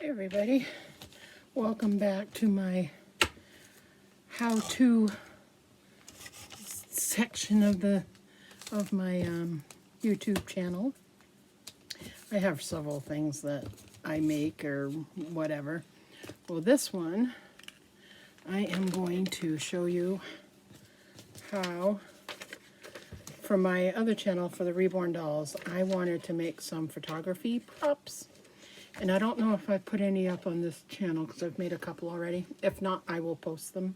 Hey everybody, welcome back to my how-to section of my YouTube channel. I have several things that I make or whatever. Well, this one I am going to show you how, for my other channel for the Reborn Dolls, I wanted to make some photography props. And I don't know if I put any up on this channel because I've made a couple already. If not, I will post them.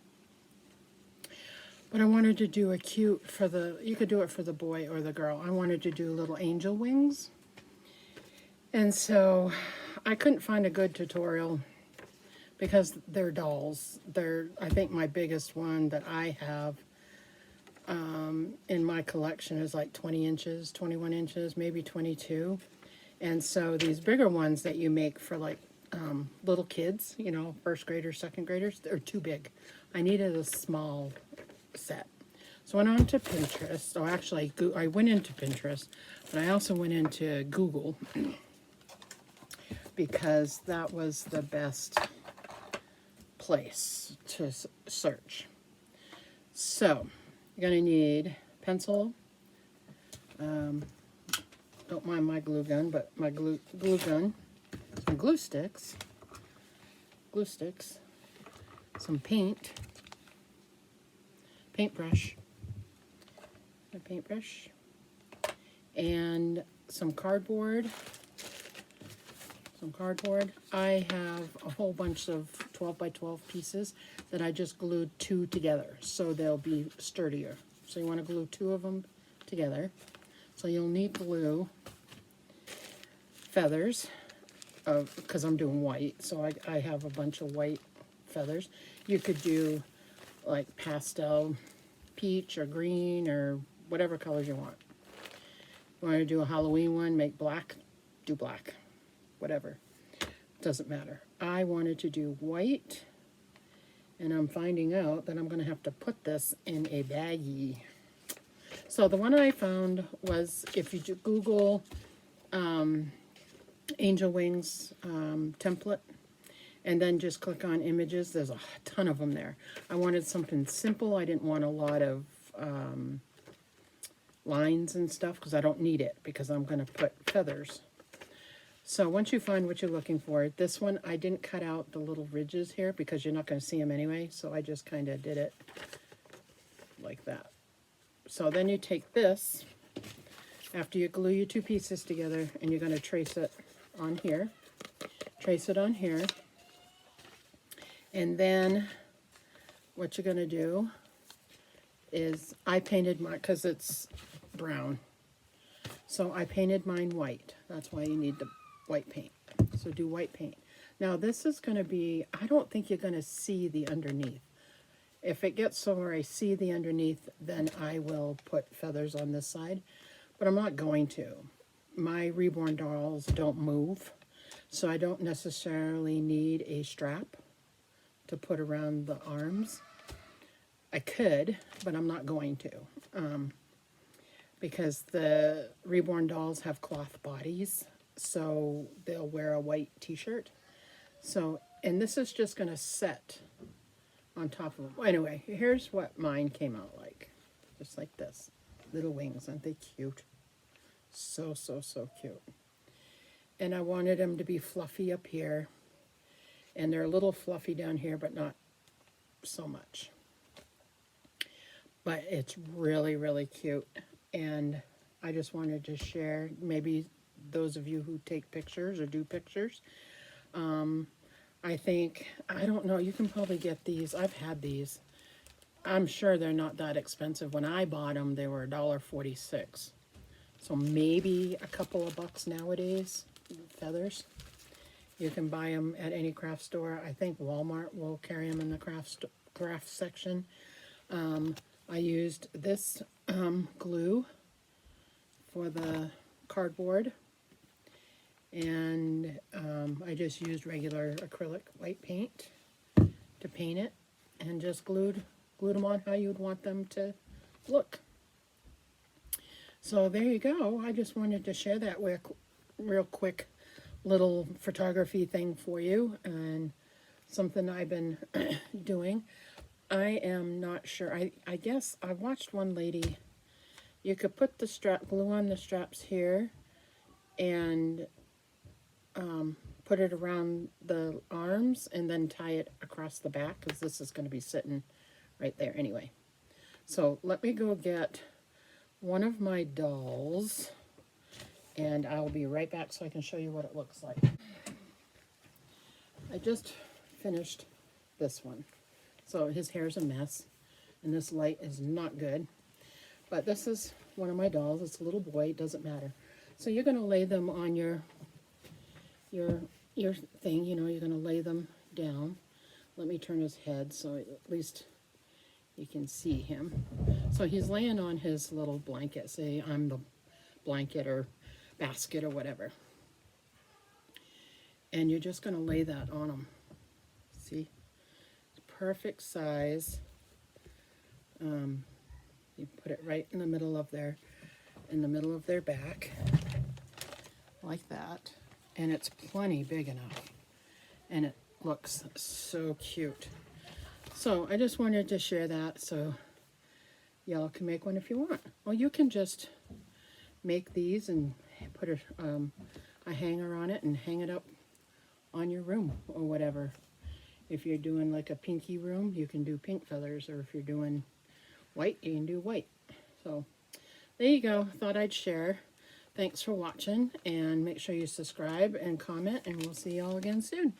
But I wanted to do a cute for the, you could do it for the boy or the girl. I wanted to do little angel wings. And so I couldn't find a good tutorial because they're dolls. They're, I think my biggest one that I have in my collection is like 20 inches, 21 inches, maybe 22. And so these bigger ones that you make for like little kids, you know, first graders, second graders, they're too big. I needed a small set. So I went on to Pinterest. Oh, actually, I went into Pinterest, but I also went into Google because that was the best place to search. So you're going to need pencil. Don't mind my glue gun, but my glue gun, some glue sticks, some paintbrush, and some cardboard. I have a whole bunch of 12 by 12 pieces that I just glued two together, so they'll be sturdier. So you want to glue two of them together. So you'll need glue, feathers, because I'm doing white, so I have a bunch of white feathers. You could do like pastel peach or green or whatever colors you want. You want to do a Halloween one, make black, do black, whatever. Doesn't matter. I wanted to do white, and I'm finding out that I'm going to have to put this in a baggie. So the one I found was, if you do Google angel wings template and then just click on images, there's a ton of them there. I wanted something simple. I didn't want a lot of lines and stuff because I don't need it because I'm going to put feathers. So once you find what you're looking for, this one I didn't cut out the little ridges here because you're not going to see them anyway, so I just kind of did it like that. So then you take this, after you glue your two pieces together, and you're going to trace it on here. And then what you're going to do is, I painted mine, because it's brown, so I painted mine white. That's why you need the white paint. So do white paint. Now this is going to be, I don't think you're going to see the underneath. If it gets so where I see the underneath, then I will put feathers on this side, but I'm not going to. My Reborn dolls don't move, so I don't necessarily need a strap to put around the arms. I could, but I'm not going to, because the Reborn dolls have cloth bodies, so they'll wear a white t-shirt. So, and this is just going to set on top of them. Well, anyway, here's what mine came out like. Just like this. Little wings. Aren't they cute? So, so, so cute. And I wanted them to be fluffy up here. And they're a little fluffy down here, but not so much. But it's really, really cute. And I just wanted to share, maybe those of you who take pictures or do pictures, I think, I don't know, you can probably get these. I've had these. I'm sure they're not that expensive. When I bought them, they were $1.46. So maybe a couple of bucks nowadays, feathers. You can buy them at any craft store. I think Walmart will carry them in the craft section. I used this glue for the cardboard. And I just used regular acrylic white paint to paint it, and just glued them on how you'd want them to look. So there you go. I just wanted to share that real quick little photography thing for you, and something I've been doing. I am not sure. I guess I watched one lady. You could put the glue on the straps here and put it around the arms and then tie it across the back, because this is going to be sitting right there anyway. So let me go get one of my dolls, and I'll be right back so I can show you what it looks like. I just finished this one. So his hair's a mess, and this light is not good. But this is one of my dolls. It's a little boy. It doesn't matter. So you're going to lay them on your thing. You know, you're going to lay them down. Let me turn his head so at least you can see him. So he's laying on his little blanket. Say I'm the blanket or basket or whatever. And you're just going to lay that on him. See? Perfect size. You put it right in the middle of their back, like that, and it's plenty big enough, and it looks so cute. So I just wanted to share that so y'all can make one if you want. Well, you can just make these and put a hanger on it and hang it up on your room or whatever. If you're doing like a pinky room, you can do pink feathers, or if you're doing white, you can do white. So there you go. Thought I'd share. Thanks for watching, and make sure you subscribe and comment, and we'll see y'all again soon.